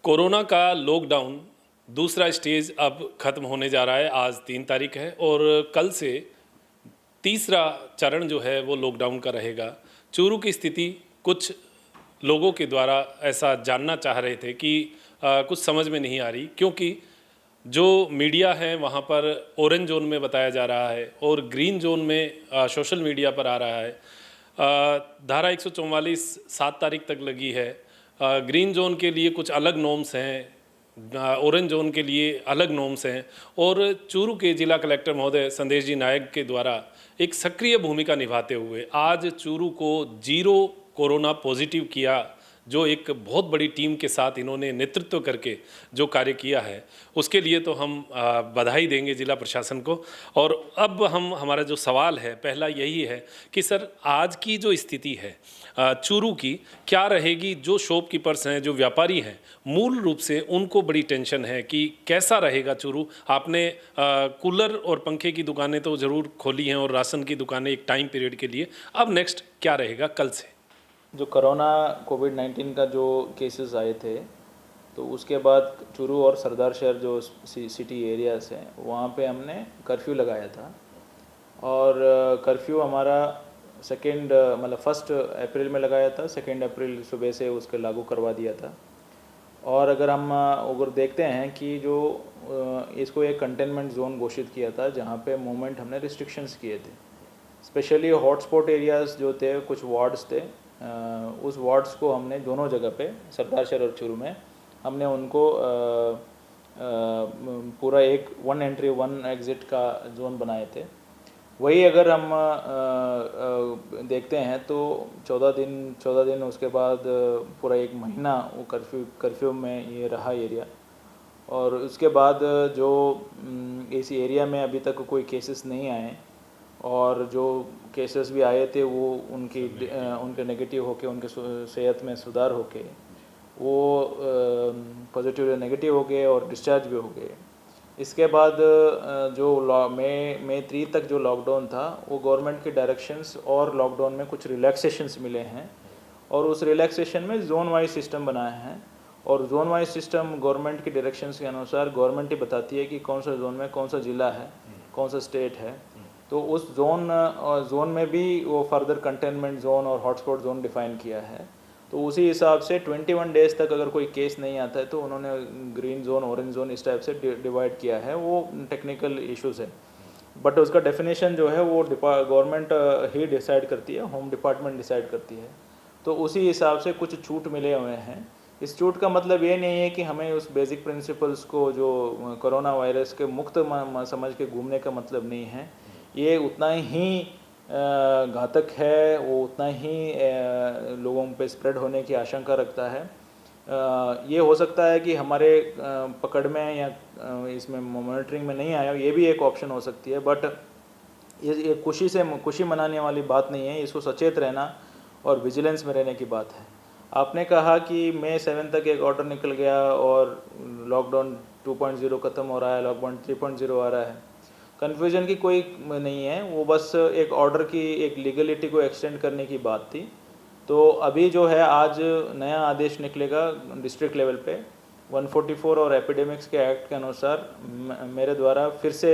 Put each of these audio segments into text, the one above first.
Corona का lockdown दूसरा stage अब ख़त्म होने जा रहा है। आज 3 तारीख है और कल से तीसरा चरण जो है वो लॉकडाउन का रहेगा। चूरू की स्थिति कुछ लोगों के द्वारा ऐसा जानना चाह रहे थे कि कुछ समझ में नहीं आ रही, क्योंकि जो मीडिया है वहाँ पर ऑरेंज जोन में बताया जा रहा है और ग्रीन जोन में सोशल मीडिया पर आ रहा है। धारा 144 7 तारीख तक लगी है। ग्रीन जोन के लिए कुछ अलग नॉर्म्स हैं, ऑरेंज जोन के लिए अलग नॉर्म्स हैं और चूरू के जिला कलेक्टर महोदय संदेश जी नायक के द्वारा एक सक्रिय भूमिका निभाते हुए आज चूरू को 0 कोरोना पॉजिटिव किया, जो एक बहुत बड़ी टीम के साथ इन्होंने नेतृत्व करके जो कार्य किया है उसके लिए तो हम बधाई देंगे जिला प्रशासन को। और अब हमारा जो सवाल है पहला यही है कि सर, आज की जो स्थिति है चूरू की क्या रहेगी। जो शॉपकीपर्स हैं, जो व्यापारी हैं, मूल रूप से उनको बड़ी टेंशन है कि कैसा रहेगा चूरू। आपने कूलर और पंखे की दुकानें तो ज़रूर खोली हैं और राशन की दुकानें एक टाइम पीरियड के लिए। अब नेक्स्ट क्या रहेगा कल से? जो कोरोना कोविड-19 का जो केसेस आए थे, तो उसके बाद चूरू और सरदार शहर जो सिटी एरियाज़ हैं वहाँ पे हमने कर्फ्यू लगाया था। और कर्फ्यू हमारा मतलब 1 अप्रैल में लगाया था, 2 अप्रैल सुबह से उसके लागू करवा दिया था। और अगर देखते हैं कि जो इसको एक कंटेनमेंट जोन घोषित किया था जहाँ पे मूवमेंट हमने रिस्ट्रिक्शंस किए थे। स्पेशली हॉटस्पॉट एरियाज़ जो थे, कुछ वार्ड्स थे, उस वार्ड्स को हमने दोनों जगह पे सरदार शहर और चूरू में हमने उनको पूरा एक 1 एंट्री 1 एग्ज़िट का जोन बनाए थे। वही अगर हम देखते हैं तो 14 दिन उसके बाद पूरा 1 महीना वो कर्फ्यू में ये रहा एरिया। और उसके बाद जो इस एरिया में अभी तक कोई केसेस नहीं आए और जो केसेस भी आए थे वो उनके नेगेटिव होके, उनके सेहत में सुधार होके वो पॉजिटिव या नेगेटिव हो गए और डिस्चार्ज भी हो गए। इसके बाद जो मई 3 तक जो लॉकडाउन था वो गवर्नमेंट के डायरेक्शंस और लॉकडाउन में कुछ रिलैक्सेशंस मिले हैं और उस रिलैक्सेशन में जोन वाइज सिस्टम बनाए हैं। और जोन वाइज सिस्टम गवर्नमेंट की डायरेक्शंस के अनुसार गवर्नमेंट ही बताती है कि कौन सा जोन में कौन सा ज़िला है, कौन सा स्टेट है। तो उस जोन में भी वो फर्दर कंटेनमेंट जोन और हॉटस्पॉट जोन डिफ़ाइन किया है। तो उसी हिसाब से 21 डेज़ तक अगर कोई केस नहीं आता है तो उन्होंने ग्रीन जोन, ऑरेंज जोन इस टाइप से डिवाइड किया है। वो टेक्निकल इश्यूज़ है, बट उसका डेफिनेशन जो है वो गवर्नमेंट ही डिसाइड करती है, होम डिपार्टमेंट डिसाइड करती है। तो उसी हिसाब से कुछ छूट मिले हुए हैं। इस छूट का मतलब ये नहीं है कि हमें उस बेसिक प्रिंसिपल्स को जो कोरोना वायरस के मुक्त समझ के घूमने का मतलब नहीं है। ये उतना ही घातक है, वो उतना ही लोगों पे स्प्रेड होने की आशंका रखता है। ये हो सकता है कि हमारे पकड़ में या इसमें मॉनिटरिंग में नहीं आया, ये भी एक ऑप्शन हो सकती है। बट ये खुशी मनाने वाली बात नहीं है। इसको सचेत रहना और विजिलेंस में रहने की बात है। आपने कहा कि मई 7 तक एक ऑर्डर निकल गया और लॉकडाउन 2.0 ख़त्म हो रहा है, लॉकडाउन 3.0 आ रहा है। कन्फ्यूजन की कोई नहीं है, वो बस एक ऑर्डर की एक लीगलिटी को एक्सटेंड करने की बात थी। तो अभी जो है आज नया आदेश निकलेगा डिस्ट्रिक्ट लेवल पे 144 और एपिडेमिक्स के एक्ट के अनुसार मेरे द्वारा फिर से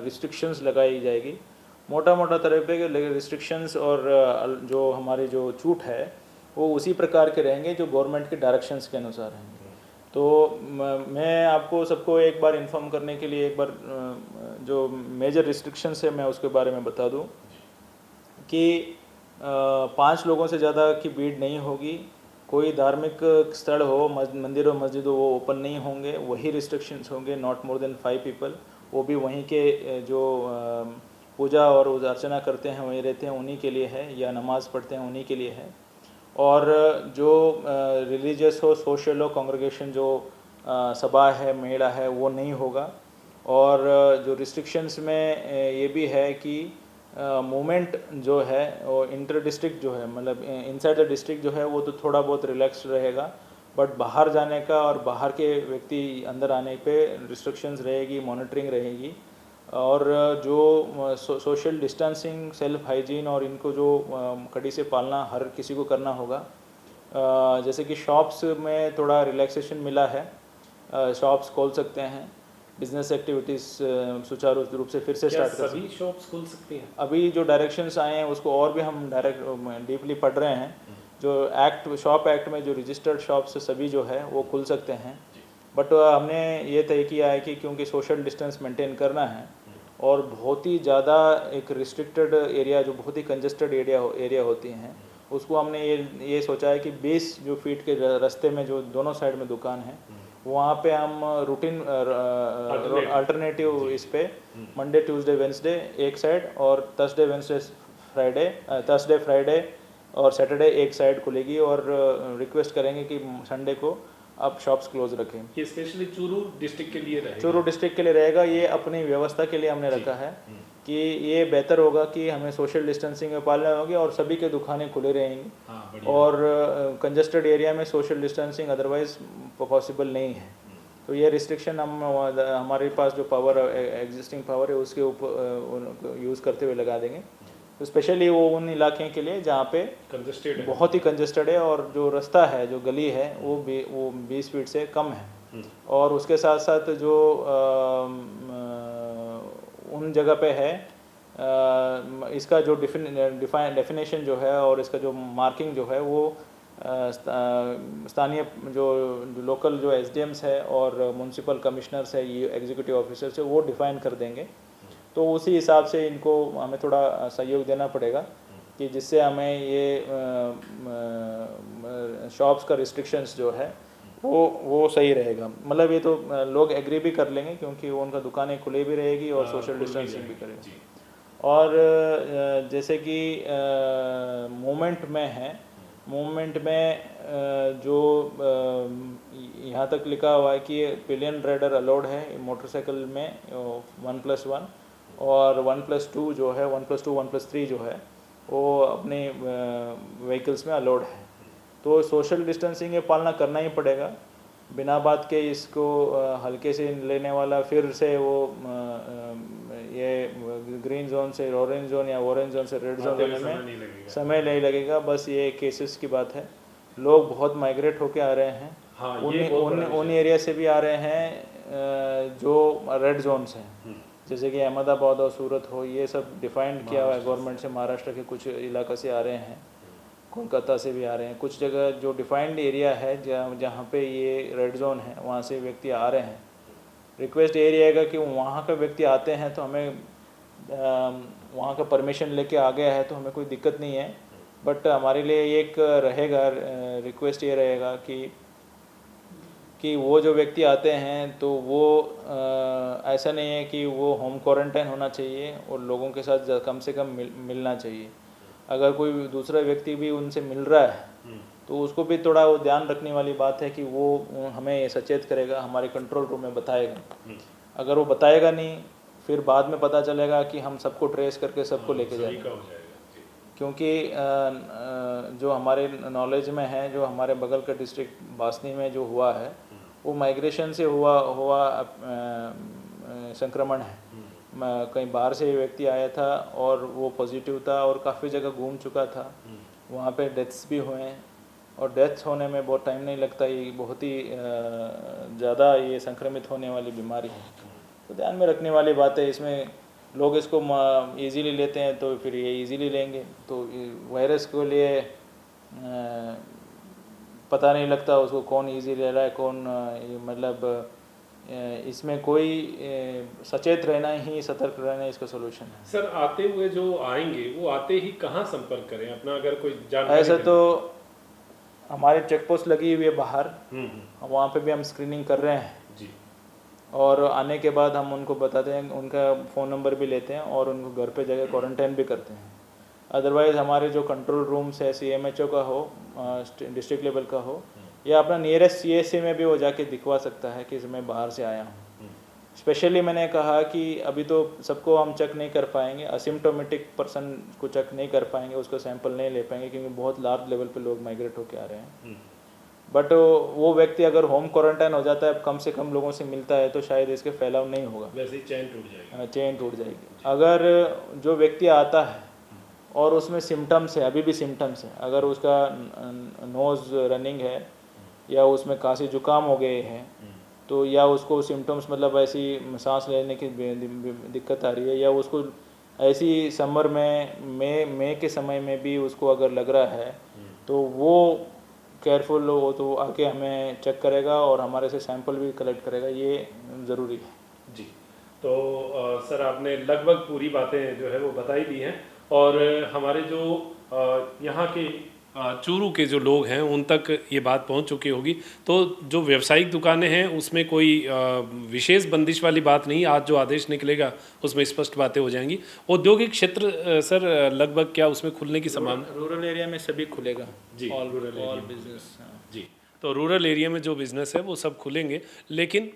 रिस्ट्रिक्शंस लगाई जाएगी। मोटा तरह पे रिस्ट्रिक्शंस और जो हमारी जो छूट है वो उसी प्रकार के रहेंगे जो गवर्नमेंट के डायरेक्शंस के अनुसार हैं। तो मैं आपको सबको एक बार इन्फॉर्म करने के लिए एक बार जो मेजर रिस्ट्रिक्शंस है मैं उसके बारे में बता दूं कि 5 लोगों से ज़्यादा की भीड़ नहीं होगी। कोई धार्मिक स्थल हो, मंदिर हो, मस्जिद हो, वो ओपन नहीं होंगे, वही रिस्ट्रिक्शंस होंगे। नॉट मोर देन 5 पीपल, वो भी वहीं के जो पूजा और अर्चना करते हैं वहीं रहते हैं उन्हीं के लिए है, या नमाज़ पढ़ते हैं उन्हीं के लिए है। और जो रिलीजियस हो, सोशल हो, कांग्रेगेशन जो सभा है, मेला है, वो नहीं होगा। और जो रिस्ट्रिक्शंस में ये भी है कि मूवमेंट जो है वो इंटर डिस्ट्रिक्ट जो है, मतलब इनसाइड द डिस्ट्रिक्ट जो है वो तो थोड़ा बहुत रिलैक्स रहेगा। बट बाहर जाने का और बाहर के व्यक्ति अंदर आने पे रिस्ट्रिक्शंस रहेगी, मॉनिटरिंग रहेगी। और जो सोशल डिस्टेंसिंग, सेल्फ हाइजीन और इनको जो कड़ी से पालना हर किसी को करना होगा। जैसे कि शॉप्स में थोड़ा रिलैक्सेशन मिला है, शॉप्स खोल सकते हैं, बिजनेस एक्टिविटीज़ सुचारू रूप से फिर से क्या स्टार्ट कर सकते सभी शॉप्स खुल सकती हैं? हैं। अभी जो डायरेक्शंस आए हैं उसको और भी हम डायरेक्ट डीपली पढ़ रहे हैं। जो शॉप एक्ट में जो रजिस्टर्ड शॉप्स सभी जो है वो खुल सकते हैं, बट हमने ये तय किया है कि क्योंकि सोशल डिस्टेंस मेंटेन करना है और बहुत ही ज़्यादा एक रिस्ट्रिक्टेड एरिया, जो बहुत ही कंजेस्टेड एरिया होती हैं, उसको हमने ये सोचा है कि 20 जो फीट के रास्ते में जो दोनों साइड में दुकान है वहाँ पे हम रूटीन अल्टरनेटिव इस पे मंडे ट्यूसडे वेंसडे एक साइड और थर्सडे फ्राइडे और सैटरडे एक साइड खुलेगी, और रिक्वेस्ट करेंगे कि संडे को आप शॉप्स क्लोज रखें। ये स्पेशली चूरू डिस्ट्रिक्ट के लिए रहेगा? चूरू डिस्ट्रिक्ट के लिए रहेगा, ये अपनी व्यवस्था के लिए हमने रखा है कि ये बेहतर होगा कि हमें सोशल डिस्टेंसिंग में पालना होगी और सभी के दुकानें खुले रहेंगी। हाँ, बढ़िया। और कंजेस्टेड एरिया में सोशल डिस्टेंसिंग अदरवाइज पॉसिबल नहीं है, तो ये रिस्ट्रिक्शन हम हमारे पास जो पावर एग्जिस्टिंग पावर है उसके ऊपर यूज़ करते हुए लगा देंगे। तो स्पेशली वो उन इलाके के लिए जहाँ पे कंजेस्टेड है। बहुत ही कंजेस्टेड है और जो रास्ता है, जो गली है वो 20 फीट से कम है। और उसके साथ साथ जो उन जगह पे है इसका जो डेफिनेशन जो है और इसका जो मार्किंग जो है वो स्थानीय जो लोकल जो एसडीएम्स है और म्यूनसिपल कमिश्नर्स है, ये एग्जीक्यूटिव ऑफिसर्स है, वो डिफ़ाइन कर देंगे। तो उसी हिसाब से इनको हमें थोड़ा सहयोग देना पड़ेगा कि जिससे हमें ये शॉप्स का रिस्ट्रिक्शंस जो है वो सही रहेगा। मतलब ये तो लोग एग्री भी कर लेंगे क्योंकि वो उनका दुकानें खुले भी रहेगी और सोशल डिस्टेंसिंग भी करेगा। और जैसे कि मूवमेंट में है, मूवमेंट में जो यहाँ तक लिखा हुआ है कि पिलियन राइडर अलाउड है मोटरसाइकिल में 1+1 और 1+2 जो है 1+2 1+3 जो है वो अपने व्हीकल्स में अलाउड है। तो सोशल डिस्टेंसिंग ये पालना करना ही पड़ेगा, बिना बात के इसको हल्के से लेने वाला फिर से वो ये ग्रीन जोन से ऑरेंज जोन या ऑरेंज जोन से रेड जोन लेने में समय नहीं लगेगा। बस ये केसेस की बात है, लोग बहुत माइग्रेट होके आ रहे हैं। हाँ, उन एरिया से भी आ रहे हैं जो रेड जोन्स हैं, जैसे कि अहमदाबाद और सूरत हो, ये सब डिफाइंड किया हुआ है गवर्नमेंट से। महाराष्ट्र के कुछ इलाका से आ रहे हैं, कोलकाता से भी आ रहे हैं, कुछ जगह जो डिफाइंड एरिया है जहाँ पे ये रेड जोन है वहाँ से व्यक्ति आ रहे हैं। रिक्वेस्ट ये रहेगा कि वहाँ का व्यक्ति आते हैं तो हमें वहाँ का परमिशन लेके आ गया है तो हमें कोई दिक्कत नहीं है, बट हमारे लिए एक रहेगा रिक्वेस्ट ये रहेगा कि वो जो व्यक्ति आते हैं तो वो ऐसा नहीं है कि वो होम क्वारंटाइन होना चाहिए और लोगों के साथ कम से कम मिलना चाहिए। अगर कोई दूसरा व्यक्ति भी उनसे मिल रहा है तो उसको भी थोड़ा वो ध्यान रखने वाली बात है कि वो हमें सचेत करेगा, हमारे कंट्रोल रूम में बताएगा। अगर वो बताएगा नहीं फिर बाद में पता चलेगा कि हम सबको ट्रेस करके सबको लेके जाएंगे, क्योंकि जो हमारे नॉलेज में है, जो हमारे बगल का डिस्ट्रिक्ट बासनी में जो हुआ है वो माइग्रेशन से हुआ संक्रमण है। कहीं बाहर से व्यक्ति आया था और वो पॉजिटिव था और काफ़ी जगह घूम चुका था, वहाँ पे डेथ्स भी हुए हैं और डेथ्स होने में बहुत टाइम नहीं लगता, ये बहुत ही ज़्यादा ये संक्रमित होने वाली बीमारी है। तो ध्यान में रखने वाली बात है, इसमें लोग इसको इजीली लेते हैं तो फिर ये इजीली लेंगे, तो वायरस के लिए पता नहीं लगता उसको कौन इजी ले रहा है कौन मतलब इसमें कोई सचेत रहना ही, सतर्क रहना इसका सोल्यूशन है। सर, आते हुए जो आएंगे वो आते ही कहाँ संपर्क करें अपना, अगर कोई जानकारी? ऐसा तो हमारी चेक पोस्ट लगी हुई है बाहर, वहाँ पे भी हम स्क्रीनिंग कर रहे हैं जी, और आने के बाद हम उनको बताते हैं, उनका फ़ोन नंबर भी लेते हैं और उनको घर पे जगह क्वारंटाइन भी करते हैं। अदरवाइज़ हमारे जो कंट्रोल रूम्स है CMHO का हो, डिस्ट्रिक्ट लेवल का हो, या अपना नियरेस्ट CSA में भी वो जाके दिखवा सकता है कि मैं बाहर से आया हूँ। स्पेशली मैंने कहा कि अभी तो सबको हम चेक नहीं कर पाएंगे, असिम्टोमेटिक पर्सन को चेक नहीं कर पाएंगे, उसको सैंपल नहीं ले पाएंगे क्योंकि बहुत लार्ज लेवल पे लोग माइग्रेट होकर आ रहे हैं। बट वो व्यक्ति अगर होम क्वारंटाइन हो जाता है, कम से कम लोगों से मिलता है, तो शायद इसके फैलाव नहीं होगा, वैसे ही चेन टूट जाएगी। चेन टूट जाएगी। अगर जो व्यक्ति आता है और उसमें सिम्टम्स है, अभी भी सिम्टम्स है, अगर उसका नोज़ रनिंग है या उसमें खांसी जुकाम हो गए हैं तो, या उसको सिम्टम्स मतलब ऐसी सांस लेने की दिक्कत आ रही है, या उसको ऐसी समर में मई के समय में भी उसको अगर लग रहा है तो वो केयरफुल हो तो आके हमें चेक करेगा और हमारे से सैंपल भी कलेक्ट करेगा, ये ज़रूरी है। जी। तो सर आपने लगभग पूरी बातें जो है वो बताई दी हैं और हमारे जो यहाँ के चूरू के जो लोग हैं उन तक ये बात पहुँच चुकी होगी। तो जो व्यावसायिक दुकानें हैं उसमें कोई विशेष बंदिश वाली बात नहीं, आज जो आदेश निकलेगा उसमें स्पष्ट बातें हो जाएंगी। औद्योगिक क्षेत्र सर लगभग क्या उसमें खुलने की संभावना? रूरल एरिया में सभी खुलेगा जी, ऑल रूरल एरिया में बिजनेस। जी। तो रूरल एरिया में जो बिज़नेस है वो सब खुलेंगे, लेकिन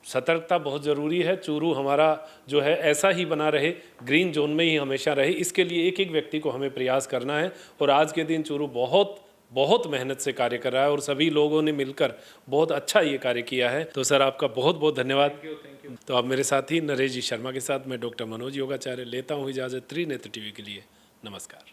सतर्कता बहुत ज़रूरी है। चूरू हमारा जो है ऐसा ही बना रहे, ग्रीन जोन में ही हमेशा रहे, इसके लिए एक एक व्यक्ति को हमें प्रयास करना है। और आज के दिन चूरू बहुत बहुत मेहनत से कार्य कर रहा है और सभी लोगों ने मिलकर बहुत अच्छा ये कार्य किया है। तो सर आपका बहुत बहुत धन्यवाद। Thank you. तो अब मेरे साथी नरेश जी शर्मा के साथ मैं डॉक्टर मनोज योगाचार्य लेता हूँ इजाज़त त्रिनेत्र टीवी के लिए। नमस्कार।